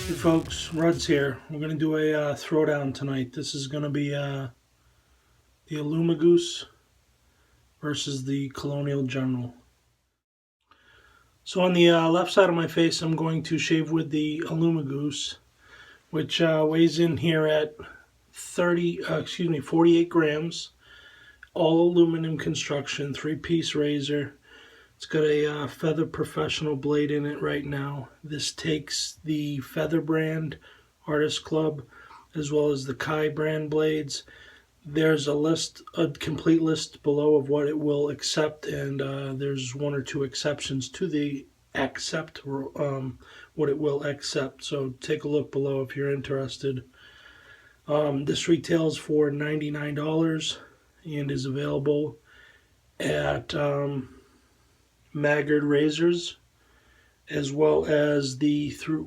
Hey folks, Ruds here. We're going to do a throwdown tonight. This is going to be the Alumigoose versus the Colonial General. So on the left side of my face, I'm going to shave with the Alumigoose, which weighs in here at 48 grams. All aluminum construction, 3-piece razor. It's got a Feather Professional blade in it right now. This takes the Feather brand Artist Club as well as the Kai brand blades. There's a complete list below of what it will accept, and there's one or two exceptions to the what it will accept. So take a look below if you're interested. This retails for $99 and is available at Maggard Razors, as well as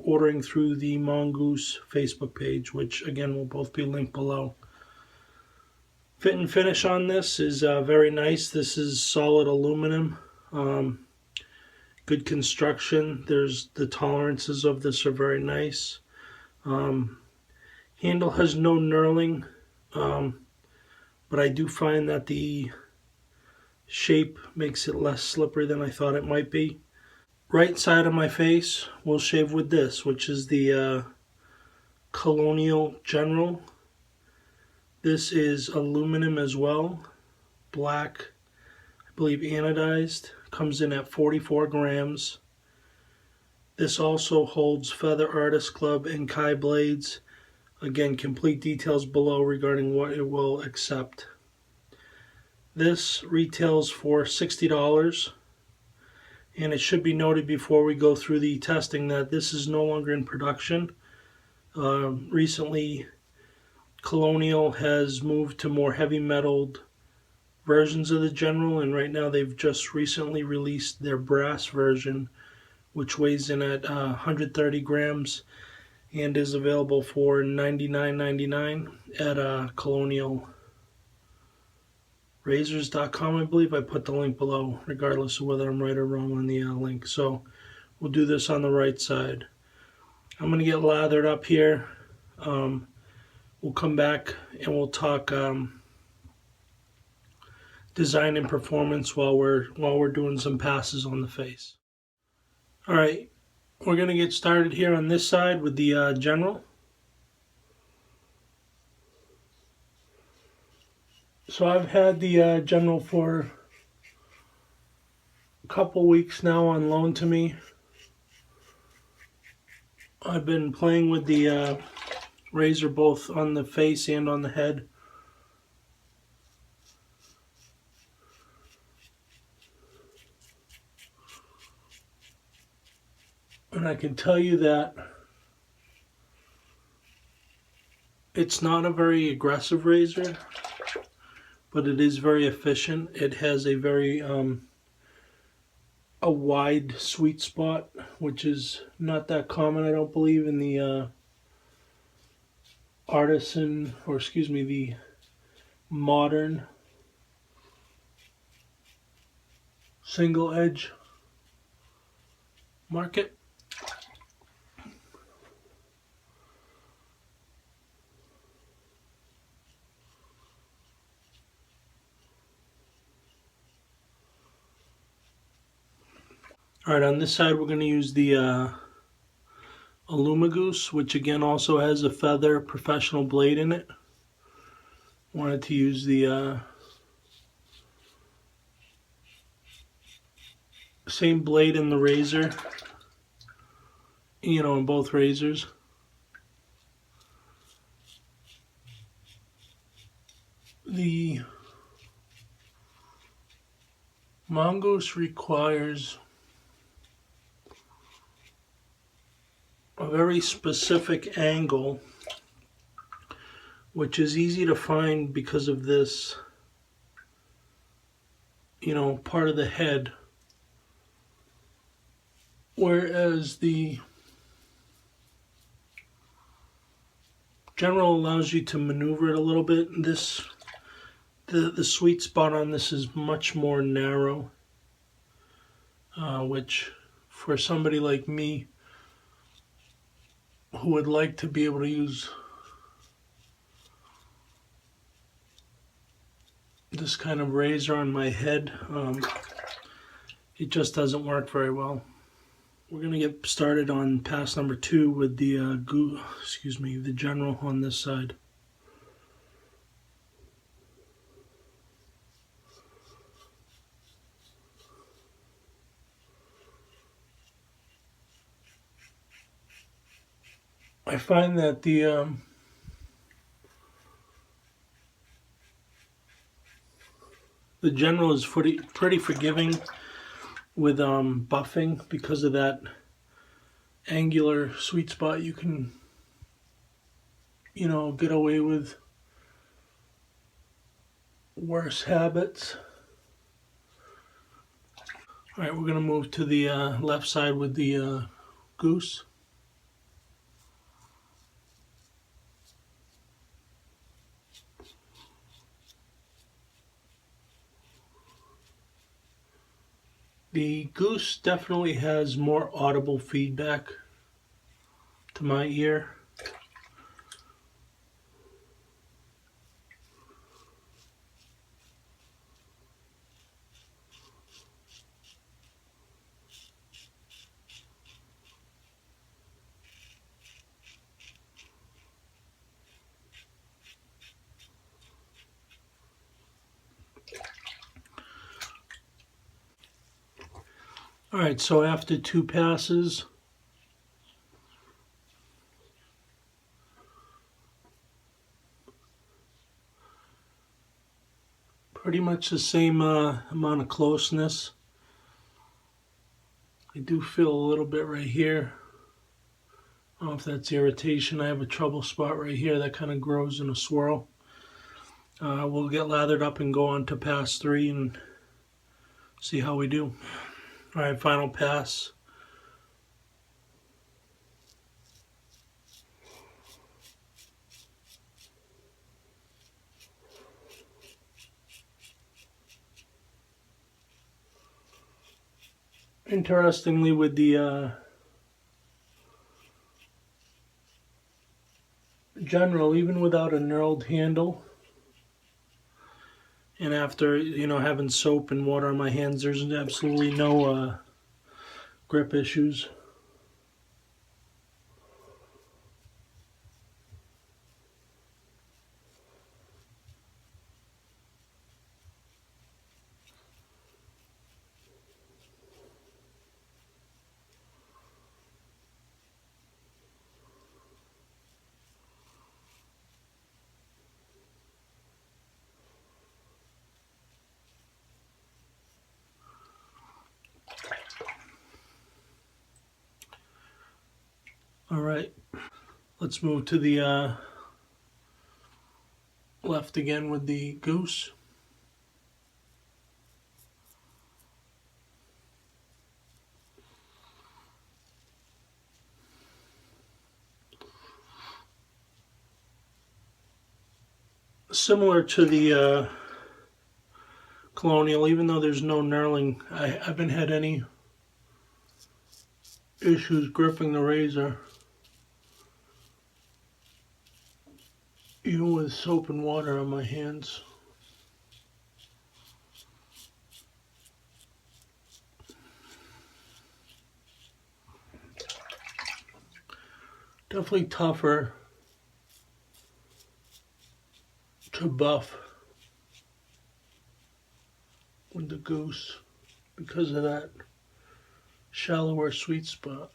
ordering through the Mongoose Facebook page, which again will both be linked below. Fit and finish on this is very nice. This is solid aluminum, good construction. The tolerances of this are very nice. Handle has no knurling, but I do find that the shape makes it less slippery than I thought it might be. Right side of my face we'll shave with this, which is the Colonial General. This is aluminum as well, black, I believe anodized, comes in at 44 grams. This also holds Feather Artist Club and Kai blades. Again, complete details below regarding what it will accept. This retails for $60, and it should be noted before we go through the testing that this is no longer in production. Recently, Colonial has moved to more heavy metalled versions of the General, and right now they've just recently released their brass version, which weighs in at 130 grams and is available for $99.99 at Colonial Razors.com. I believe I put the link below, regardless of whether I'm right or wrong on the link. So we'll do this on the right side. I'm going to get lathered up here. We'll come back and we'll talk design and performance while we're doing some passes on the face. All right, we're going to get started here on this side with the General. So I've had the General for a couple weeks now on loan to me. I've been playing with the razor both on the face and on the head. And I can tell you that it's not a very aggressive razor, but it is very efficient. It has a very a wide sweet spot, which is not that common, I don't believe, in the the modern single edge market. Alright, on this side we're going to use the Alumigoose, which again also has a Feather Professional blade in it. Wanted to use the same blade in the razor, in both razors. The Mongoose requires a very specific angle, which is easy to find because of this, part of the head. Whereas the General allows you to maneuver it a little bit. The sweet spot on this is much more narrow, which for somebody like me who would like to be able to use this kind of razor on my head, it just doesn't work very well. We're going to get started on pass number 2 with the the General on this side. I find that the General is pretty forgiving with buffing because of that angular sweet spot. You can, get away with worse habits. All right, we're going to move to the left side with the goose. The goose definitely has more audible feedback to my ear. All right, so after 2 passes, pretty much the same amount of closeness. I do feel a little bit right here. I don't know if that's irritation. I have a trouble spot right here that kind of grows in a swirl. We'll get lathered up and go on to pass 3 and see how we do. All right, final pass. Interestingly, with the General, even without a knurled handle, and after having soap and water on my hands, there's absolutely no grip issues. All right, let's move to the left again with the goose. Similar to the Colonial, even though there's no knurling, I haven't had any issues gripping the razor, even with soap and water on my hands. Definitely tougher to buff with the goose because of that shallower sweet spot,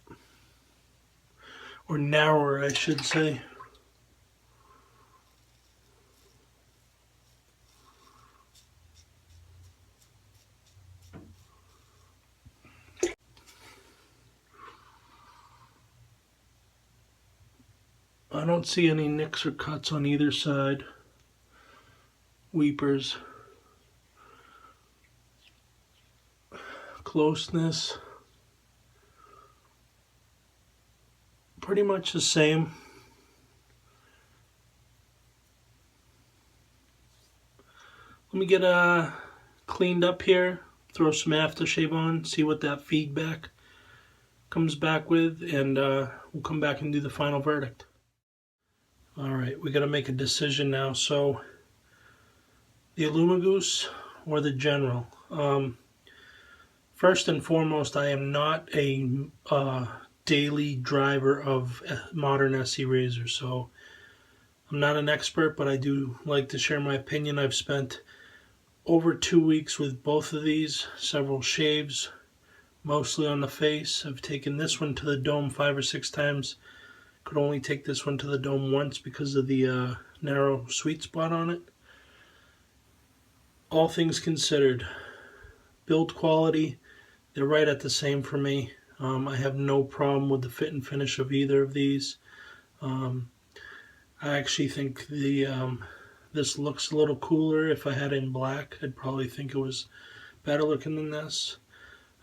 or narrower I should say. I don't see any nicks or cuts on either side. Weepers. Closeness. Pretty much the same. Let me get cleaned up here, throw some aftershave on, see what that feedback comes back with, and we'll come back and do the final verdict. Alright, we got to make a decision now. So, the Alumigoose or the General? First and foremost, I am not a daily driver of modern SE razors, so I'm not an expert, but I do like to share my opinion. I've spent over 2 weeks with both of these, several shaves, mostly on the face. I've taken this one to the dome 5 or 6 times. Could only take this one to the dome once because of the narrow sweet spot on it. All things considered, build quality, they're right at the same for me. I have no problem with the fit and finish of either of these. I actually think this looks a little cooler. If I had it in black, I'd probably think it was better looking than this.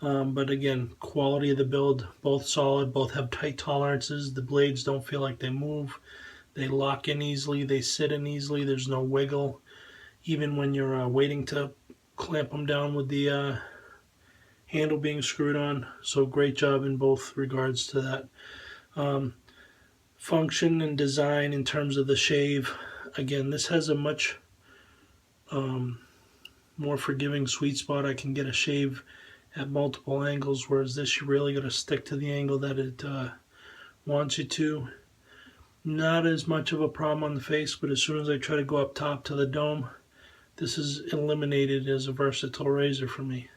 But again, quality of the build, both solid, both have tight tolerances. The blades don't feel like they move. They lock in easily, they sit in easily, there's no wiggle. Even when you're waiting to clamp them down with the handle being screwed on. So great job in both regards to that. Function and design in terms of the shave. Again, this has a much more forgiving sweet spot. I can get a shave at multiple angles, whereas this you really got to stick to the angle that it wants you to. Not as much of a problem on the face, but as soon as I try to go up top to the dome, this is eliminated as a versatile razor for me.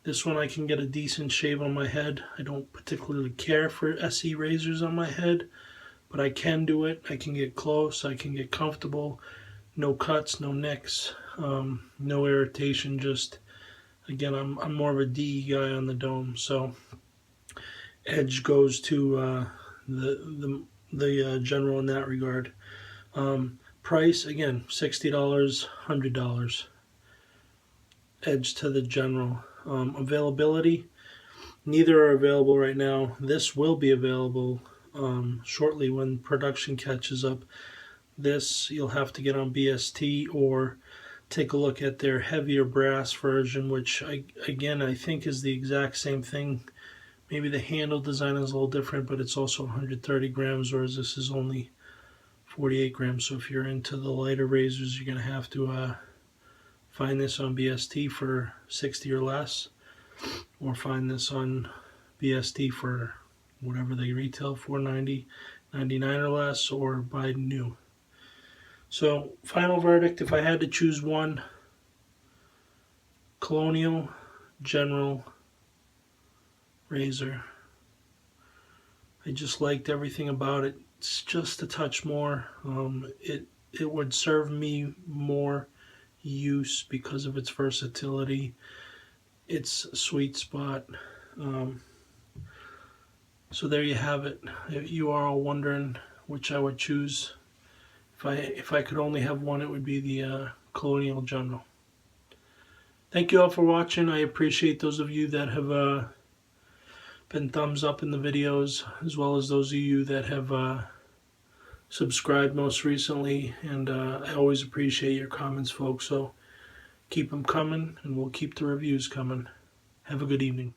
This one I can get a decent shave on my head. I don't particularly care for SE razors on my head, but I can do it. I can get close, I can get comfortable. No cuts, no nicks, no irritation. Just, again, I'm more of a DE guy on the dome, so edge goes to the General in that regard. Price, again, $60, $100. Edge to the General. Availability, neither are available right now. This will be available shortly when production catches up. This you'll have to get on BST or take a look at their heavier brass version, which I think is the exact same thing. Maybe the handle design is a little different, but it's also 130 grams, whereas this is only 48 grams. So if you're into the lighter razors, you're going to have to find this on BST for 60 or less, or find this on BST for whatever they retail, $4.90, $99 or less, or buy new. So, final verdict, if I had to choose one, Colonial General razor. I just liked everything about it. It's just a touch more. It would serve me more use because of its versatility, its sweet spot. So there you have it. You are all wondering which I would choose. If I could only have one, it would be the Colonial General. Thank you all for watching. I appreciate those of you that have been thumbs up in the videos, as well as those of you that have subscribed most recently. And I always appreciate your comments, folks. So keep them coming, and we'll keep the reviews coming. Have a good evening.